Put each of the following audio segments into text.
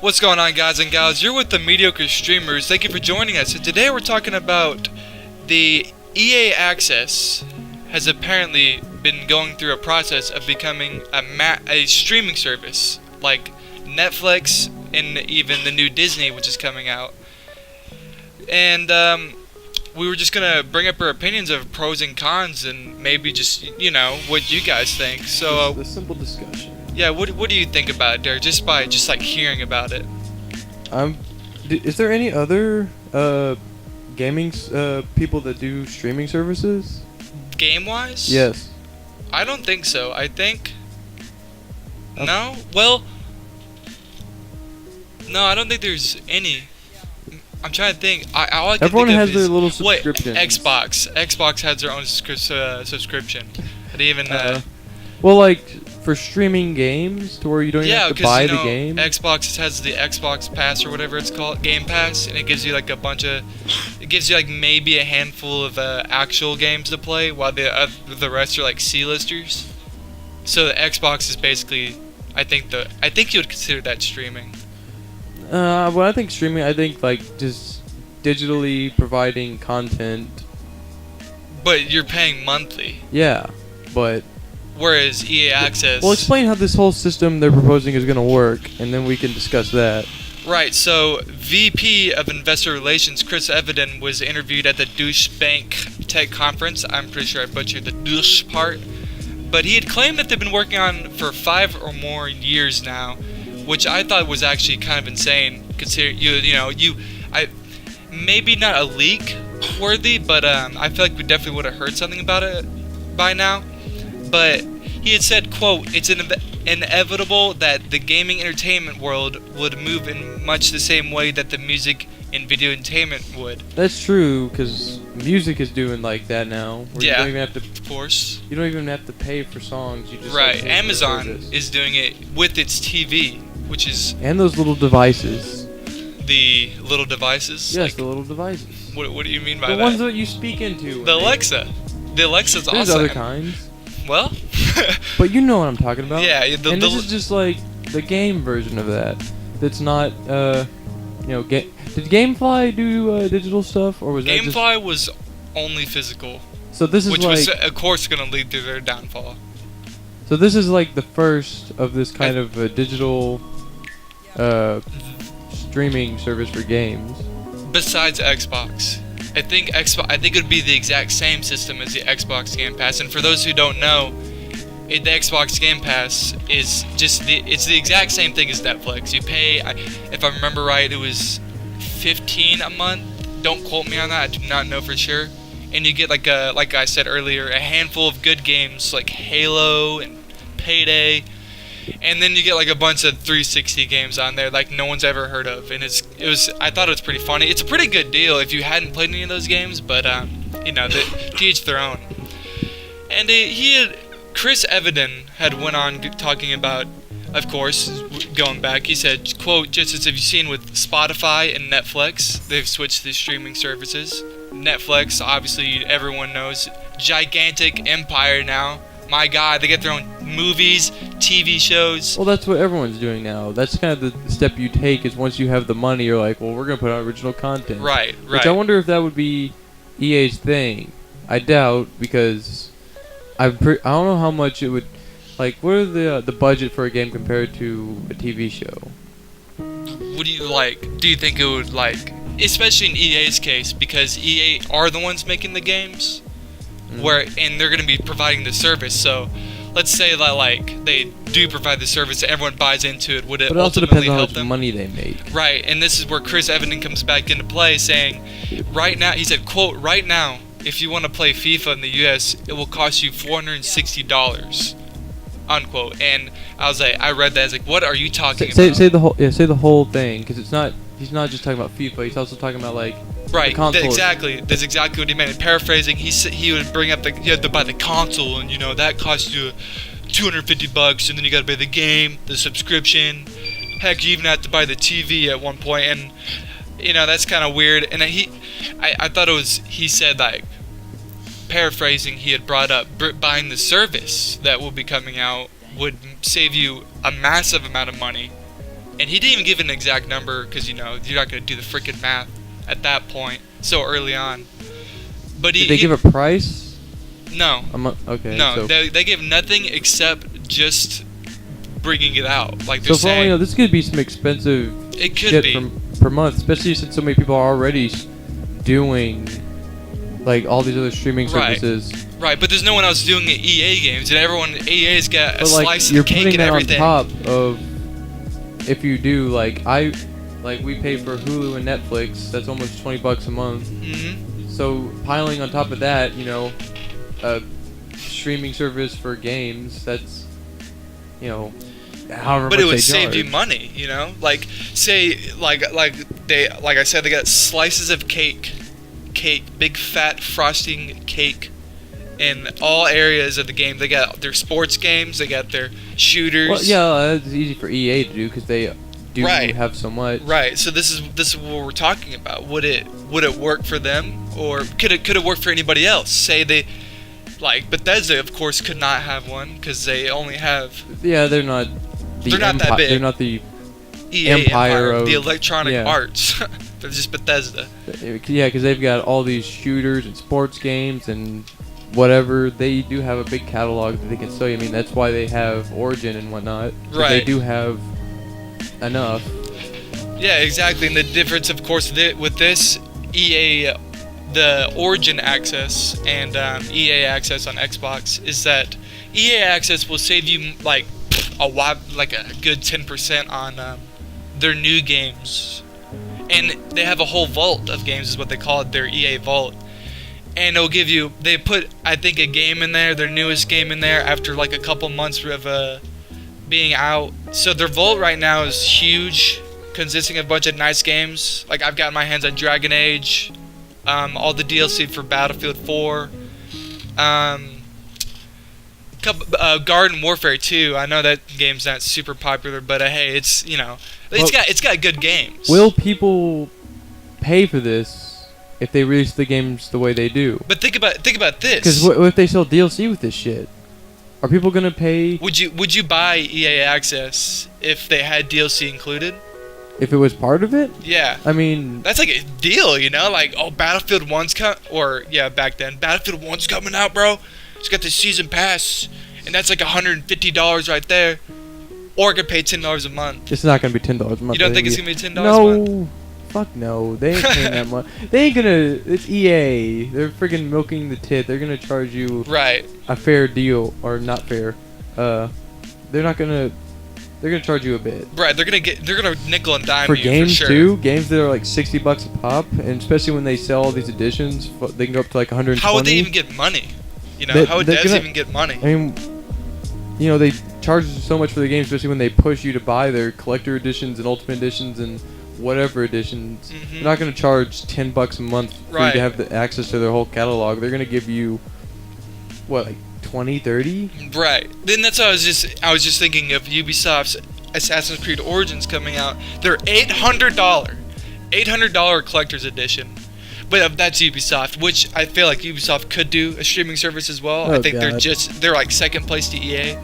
What's going on, guys and gals? You're with the Mediocre Streamers. Thank you for joining us. So today we're talking about the EA Access has apparently been going through a process of becoming a streaming service like Netflix and even the new Disney, which is coming out. And we were just gonna bring up our opinions of pros and cons, and maybe just what you guys think. So the simple discussion. yeah, what do you think about it, Derek? Just by like hearing about it. Is there any other gaming people that do streaming services? Game-wise? Yes. I don't think so. I think... No? Well... No, I don't think there's any. I'm trying to think. All I can Everyone think has of their is, little subscriptions. Wait, Xbox. Xbox has their own subscription. But even... well, like, for streaming games, to where you don't even have to buy the game? Xbox has the Xbox Pass or whatever it's called, Game Pass, and it gives you like a bunch of... It gives you like maybe a handful of actual games to play, while the rest are like C-listers. So the Xbox is basically... I think you would consider that streaming. When I think streaming, I think like just digitally providing content. But you're paying monthly. Yeah, but... Whereas EA Access... Well, explain how this whole system they're proposing is going to work, and then we can discuss that. Right, so VP of Investor Relations Chris Evenden was interviewed at the Douche Bank Tech Conference. I'm pretty sure I butchered the douche part. But he had claimed that they've been working on for 5 or more years now, which I thought was actually kind of insane. Consider maybe not a leak worthy, but I feel like we definitely would have heard something about it by now. But he had said, quote, "It's inevitable that the gaming entertainment world would move in much the same way that the music and video entertainment would." That's true, because music is doing like that now. Where Yeah, you don't even have to, of course. You don't even have to pay for songs. You just Right, like, Amazon is doing it with its TV, which is... And those little devices. The little devices? Yes, Like, the little devices. what do you mean by The that? ones that you speak into. The Alexa. The Alexa's There's awesome. other kinds. Well... But you know what I'm talking about. Yeah, and this is just like the game version of that. That's not, did GameFly do digital stuff, or was that just... GameFly was only physical. So this is which like... was, of course, going to lead to their downfall. So this is like the first of this kind of digital streaming service for games. Besides Xbox. I think it would be the exact same system as the Xbox Game Pass. And for those who don't know, the Xbox Game Pass is it's the exact same thing as Netflix. You pay, if I remember right, it was $15 a month. Don't quote me on that. I do not know for sure. And you get like I said earlier, a handful of good games like Halo and Payday. And then you get like a bunch of 360 games on there like no one's ever heard of, and I thought it was pretty funny. It's a pretty good deal if you hadn't played any of those games, but to each their own. And Chris Evenden had went on talking about, of course, going back. He said, quote, "Just as you've seen with Spotify and Netflix, they've switched to streaming services. Netflix, obviously everyone knows, gigantic empire now. My God, they get their own movies, TV shows." Well, that's what everyone's doing now. That's kind of the step you take, is once you have the money, you're like, well, we're going to put out original content. Right. Which I wonder if that would be EA's thing. I doubt, because I don't know how much it would... Like, what are the budget for a game compared to a TV show? What do you like? Do you think it would, like... Especially in EA's case, because EA are the ones making the games, and they're going to be providing the service. So, let's say that like they do provide the service, everyone buys into it. Would it ultimately help them? Money they make. Right, and this is where Chris Evenden comes back into play, saying, right now, he said, quote, "Right now, if you want to play FIFA in the U.S., it will cost you $460." Unquote. And I read that, I was like, what are you talking about? Say the whole thing, because it's not. He's not just talking about FIFA. He's also talking about like right. The console. Exactly. That's exactly what he meant. Paraphrasing, he would bring up you have to buy the console, and that costs you $250, and then you got to buy the game, the subscription. Heck, you even have to buy the TV at one point, and that's kind of weird. And I thought it was, he said, like, paraphrasing, he had brought up buying the service that will be coming out would save you a massive amount of money. And he didn't even give an exact number because, you're not going to do the freaking math at that point so early on. But Did they give a price? No. Okay. No, So, they gave nothing except just bringing it out. Like so they're for all we saying, know, this could be some expensive it could shit be. per month, especially since so many people are already doing like all these other streaming Right. services. Right, but there's no one else doing it EA games, and everyone EA's got a But like slice you're of cake putting and that everything. on top of if you do like we pay for Hulu and Netflix. That's almost $20 a month. Mm-hmm. So piling on top of that, a streaming service for games. That's however But much it would they save you charge. money, Like say like I said, they got slices of cake, big fat frosting cake in all areas of the game. They got their sports games, they got their shooters. Well, yeah, that's easy for EA to do because they do Right. have so much. Right. So this is what we're talking about. Would it work for them, or could it work for anybody else? Say they like Bethesda, of course, could not have one because they only have Yeah, they're not. They're not that big. They're not the EA Empire of- the Electronic yeah. Arts. They're just Bethesda. Yeah, because they've got all these shooters and sports games and whatever. They do have a big catalog that they can sell you. I mean, that's why they have Origin and whatnot. But Right. They do have enough. Yeah, exactly. And the difference, of course, with this EA, the Origin access and EA access on Xbox is that EA access will save you like a good 10% on their new games, and they have a whole vault of games, is what they call it, their EA vault. And it'll give you, they put, I think, a game in there, their newest game in there, after like a couple months of being out. So their vault right now is huge, consisting of a bunch of nice games. Like I've got my hands on Dragon Age, all the DLC for Battlefield 4, Garden Warfare 2. I know that game's not super popular, but hey, it's it's got good games. Will people pay for this if they release the games the way they do? But think about this. Because what if they sell DLC with this shit? Are people gonna pay Would you buy EA access if they had DLC included? if it was part of it? Yeah. I mean, That's like a deal, Like, oh, Battlefield 1's back then, Battlefield 1's coming out, bro. It's got the season pass, and that's like $150 right there. Or I could pay $10 a month. it's not gonna be $10 a month. You don't think it's gonna be $10 a month? No, fuck no. They ain't paying that much. They ain't gonna. It's EA. They're freaking milking the tit. They're gonna charge you Right. a fair deal, or not fair. They're not gonna. They're gonna charge you a bit. Right. They're gonna nickel and dime For you games for sure. too, games that are like $60 a pop, and especially when they sell all these editions, they can go up to like 120. How would they even get money? How would they're devs gonna- even get money? I mean, they charge so much for the games, especially when they push you to buy their collector editions and ultimate editions and whatever editions. Mhm. They're not gonna charge $10 a month for you Right. to have the access to their whole catalog. They're gonna give you what, like 20, 30? Right. Then that's what I was just thinking of Ubisoft's Assassin's Creed Origins coming out. They're $800 collector's edition. But that's Ubisoft, which I feel like Ubisoft could do a streaming service as well. I Oh, think God. they're like second place to EA.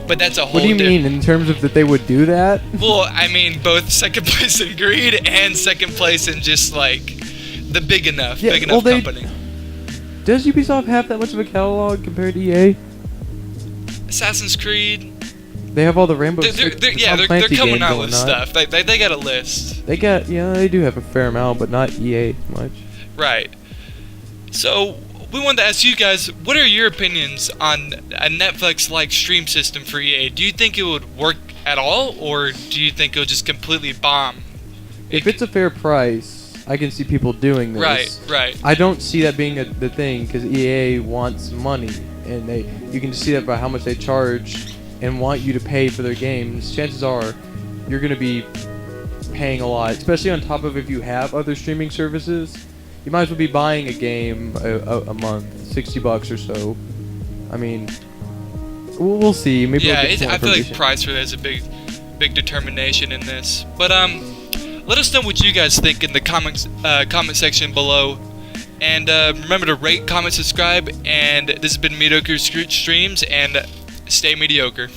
But that's a whole What do you mean in terms of that they would do that? Well, I mean both second place in greed and second place in just like the big enough company. Does Ubisoft have that much of a catalog compared to EA? Assassin's Creed. They have all the Rainbow They're Six. they're Tom coming Clancy games out and with whatnot. stuff. They got a list. They do have a fair amount, but not EA much. Right. So we wanted to ask you guys, what are your opinions on a Netflix-like stream system for EA? Do you think it would work at all, or do you think it would just completely bomb? If it's a fair price, I can see people doing this. Right. I don't see that being the thing because EA wants money, and you can just see that by how much they charge and want you to pay for their games. Chances are you're going to be paying a lot, especially on top of if you have other streaming services. You might as well be buying a game a month, $60 or so. I mean, we'll see. Maybe Yeah, we'll get some I feel like information. price really has a big determination in this. But let us know what you guys think in the comment section below. And remember to rate, comment, subscribe. And this has been Mediocre Streamers, and stay mediocre.